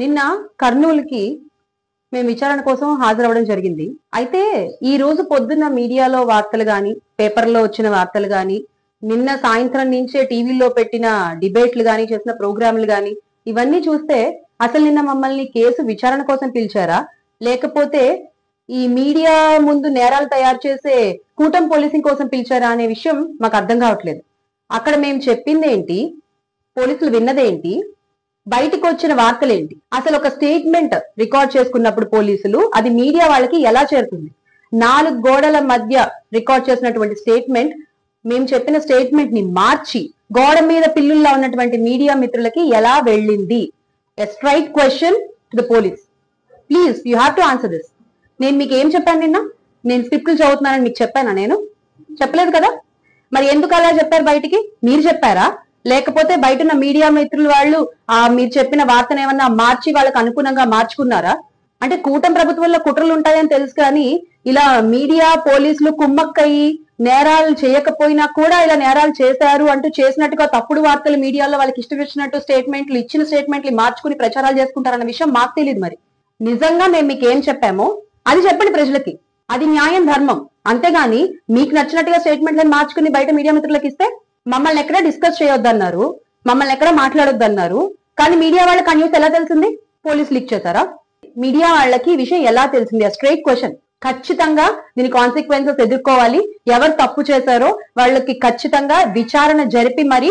నిన్న కర్నూలుకి మేము విచారణ కోసం హాజరవ్వడం జరిగింది. అయితే ఈ రోజు పొద్దున్న మీడియాలో వార్తలు గాని, పేపర్లో వచ్చిన వార్తలు గాని, నిన్న సాయంత్రం నుంచే టీవీలో పెట్టిన డిబేట్లు గాని, చేసిన ప్రోగ్రాంలు గాని ఇవన్నీ చూస్తే అసలు నిన్న మమ్మల్ని కేసు విచారణ కోసం పిలిచారా, లేకపోతే ఈ మీడియా ముందు నేరాలు తయారు చేసే కూటమి పోలీసింగ్ కోసం పిలిచారా అనే విషయం మాకు అర్థం కావట్లేదు. అక్కడ మేము చెప్పిందేంటి, పోలీసులు విన్నదేంటి, బయటకు వచ్చిన వార్తలేంటి, అసలు ఒక స్టేట్మెంట్ రికార్డ్ చేసుకున్నప్పుడు పోలీసులు అది మీడియా వాళ్ళకి ఎలా చేరుతుంది? 4 గోడల మధ్య రికార్డ్ చేసినటువంటి స్టేట్మెంట్ మేము చెప్పిన స్టేట్మెంట్ ని మార్చి గోడ మీద పిల్లుల్లా ఉన్నటువంటి మీడియా మిత్రులకి ఎలా వెళ్ళింది? A straight question to the police. Please you have to answer this. నేను మీకు ఏం చెప్పాను నిన్న? నేను స్క్రిప్ట్లు చదువుతున్నానని మీకు చెప్పానా? నేను చెప్పలేదు కదా. మరి ఎందుకు అలా చెప్పారు? బయటికి మీరు చెప్పారా, లేకపోతే బయట ఉన్న మీడియా మిత్రులు వాళ్ళు మీరు చెప్పిన వార్తను ఏమన్నా మార్చి వాళ్ళకి అనుగుణంగా మార్చుకున్నారా? అంటే కూటమి ప్రభుత్వంలో కుట్రలు ఉంటాయని తెలుసు, కానీ ఇలా మీడియా పోలీసులు కుమ్మక్కయి నేరాలు చేయకపోయినా కూడా ఇలా నేరాలు చేశారు అంటూ చేసినట్టుగా తప్పుడు వార్తలు మీడియాలో వాళ్ళకి ఇష్టం వచ్చినట్టు ఇచ్చిన స్టేట్మెంట్లు మార్చుకుని ప్రచారాలు చేసుకుంటారన్న విషయం మాకు తెలియదు. మరి నిజంగా మేము మీకు ఏం చెప్పామో అది చెప్పండి ప్రజలకి. అది న్యాయం, ధర్మం. అంతేగాని మీకు నచ్చినట్టుగా స్టేట్మెంట్లను మార్చుకుని బయట మీడియా మిత్రులకు ఇస్తే మమ్మల్ని ఎక్కడ డిస్కస్ చేయొద్దన్నారు, మమ్మల్ని ఎక్కడ మాట్లాడొద్దన్నారు. కానీ మీడియా వాళ్ళకి ఆ న్యూస్ ఎలా తెలిసింది? పోలీసు లీక్ చేశారా? మీడియా వాళ్ళకి ఈ విషయం ఎలా తెలిసింది? Straight question. ఖచ్చితంగా దీని కాన్సిక్వెన్సెస్ ఎదుర్కోవాలి. ఎవరు తప్పు చేశారో వాళ్ళకి ఖచ్చితంగా విచారణ జరిపి మరి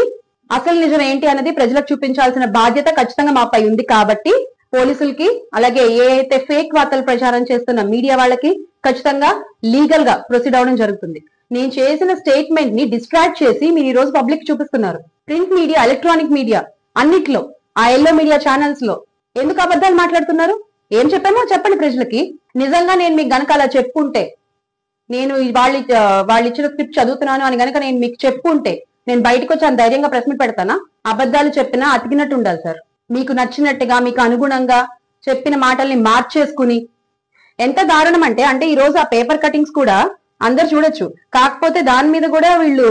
అసలు నిజం ఏంటి అనేది ప్రజలకు చూపించాల్సిన బాధ్యత ఖచ్చితంగా మాపై ఉంది. కాబట్టి పోలీసులకి, అలాగే ఏ అయితే ఫేక్ వార్తలు ప్రచారం చేస్తున్న మీడియా వాళ్ళకి ఖచ్చితంగా లీగల్ గా ప్రొసీడ్ అవడం జరుగుతుంది. నేను చేసిన స్టేట్మెంట్ ని డిస్ట్రాక్ట్ చేసి మీరు ఈ రోజు పబ్లిక్ చూపిస్తున్నారు. ప్రింట్ మీడియా, ఎలక్ట్రానిక్ మీడియా అన్నిట్లో, ఆ ఎల్లో మీడియా ఛానల్స్ లో ఎందుకు అబద్ధాలు మాట్లాడుతున్నారు? ఏం చెప్పామో చెప్పండి ప్రజలకి. నిజంగా నేను మీకు గనక అలా చెప్పుంటే, నేను వాళ్ళు ఇచ్చిన స్క్రిప్ట్ చదువుతున్నాను అని గనక నేను మీకు చెప్పుంటే నేను బయటకు వచ్చి ధైర్యంగా ప్రెస్ మీట్ పెడతానా? అబద్ధాలు చెప్పినా అతికినట్టు ఉండాలి సార్. మీకు నచ్చినట్టుగా, మీకు అనుగుణంగా చెప్పిన మాటల్ని మార్చేసుకుని ఎంత దారుణం అంటే ఈ రోజు ఆ పేపర్ కటింగ్స్ కూడా అందరు చూడొచ్చు. కాకపోతే దాని మీద కూడా వీళ్ళు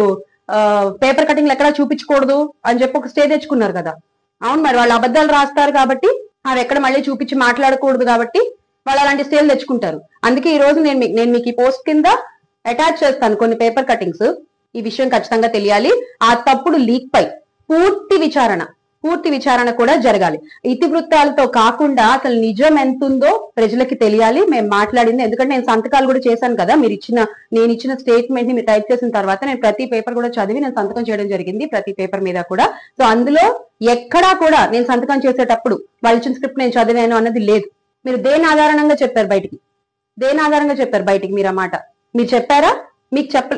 పేపర్ కటింగ్లు ఎక్కడా చూపించకూడదు అని చెప్పి ఒక స్టే తెచ్చుకున్నారు కదా. అవును, మరి వాళ్ళు అబద్ధాలు రాస్తారు కాబట్టి అవి ఎక్కడ మళ్ళీ చూపించి మాట్లాడకూడదు కాబట్టి వాళ్ళు అలాంటి స్టేలు తెచ్చుకుంటారు. అందుకే ఈ రోజు నేను మీకు ఈ పోస్ట్ కింద అటాచ్ చేస్తాను కొన్ని పేపర్ కటింగ్స్. ఈ విషయం ఖచ్చితంగా తెలియాలి. ఆ తప్పుడు లీక్ పై పూర్తి విచారణ కూడా జరగాలి. ఇతివృత్తాలతో కాకుండా అసలు నిజం ఎంతుందో ప్రజలకి తెలియాలి. మేము మాట్లాడింది, ఎందుకంటే నేను సంతకాలు కూడా చేశాను కదా. నేను ఇచ్చిన స్టేట్మెంట్ ని మీరు టైప్ చేసిన తర్వాత నేను ప్రతి పేపర్ కూడా చదివి నేను సంతకం చేయడం జరిగింది, ప్రతి పేపర్ మీద కూడా. సో అందులో ఎక్కడా కూడా నేను సంతకం చేసేటప్పుడు వాళ్ళు ఇచ్చిన స్క్రిప్ట్ నేను చదివాను అన్నది లేదు. మీరు దేని ఆధారంగా చెప్పారు బయటికి? మీరు ఆ మాట మీరు చెప్పారా?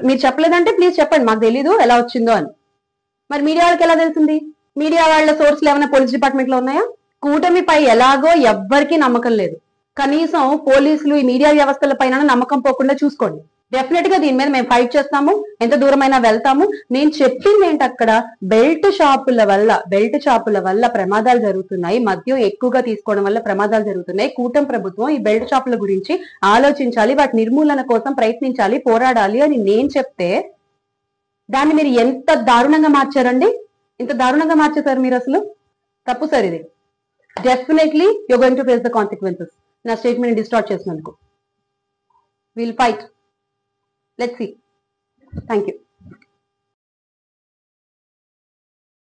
మీరు చెప్పలేదంటే ప్లీజ్ చెప్పండి, మాకు తెలీదు ఎలా వచ్చిందో అని. మరి మీడియా వాళ్ళకి ఎలా తెలిసింది? మీడియా వాళ్ళ సోర్స్లు ఏమైనా పోలీస్ డిపార్ట్మెంట్ లో ఉన్నాయా? కూటమిపై ఎలాగో ఎవ్వరికీ నమ్మకం లేదు. కనీసం పోలీసులు, ఈ మీడియా వ్యవస్థల పైన నమ్మకం పోకుండా చూసుకోండి. డెఫినెట్ గా దీని మీద మేము ఫైట్ చేస్తాము, ఎంత దూరమైనా వెళ్తాము. నేను చెప్పింది ఏంటి, అక్కడ బెల్ట్ షాపుల వల్ల ప్రమాదాలు జరుగుతున్నాయి, మద్యం ఎక్కువగా తీసుకోవడం వల్ల ప్రమాదాలు జరుగుతున్నాయి. కూటమి ప్రభుత్వం ఈ బెల్ట్ షాపుల గురించి ఆలోచించాలి, వాటి నిర్మూలన కోసం ప్రయత్నించాలి, పోరాడాలి అని నేను చెప్తే దాన్ని మీరు ఎంత దారుణంగా మార్చారండి. ఇంత దారుణంగా మార్చేశారు మీరు. అసలు తప్పు సార్ ఇది. Definitely you're going to face the consequences. నా స్టేట్మెంట్ డిస్టార్ట్ చేసినందుకు. Will fight. Let's see. Thank you.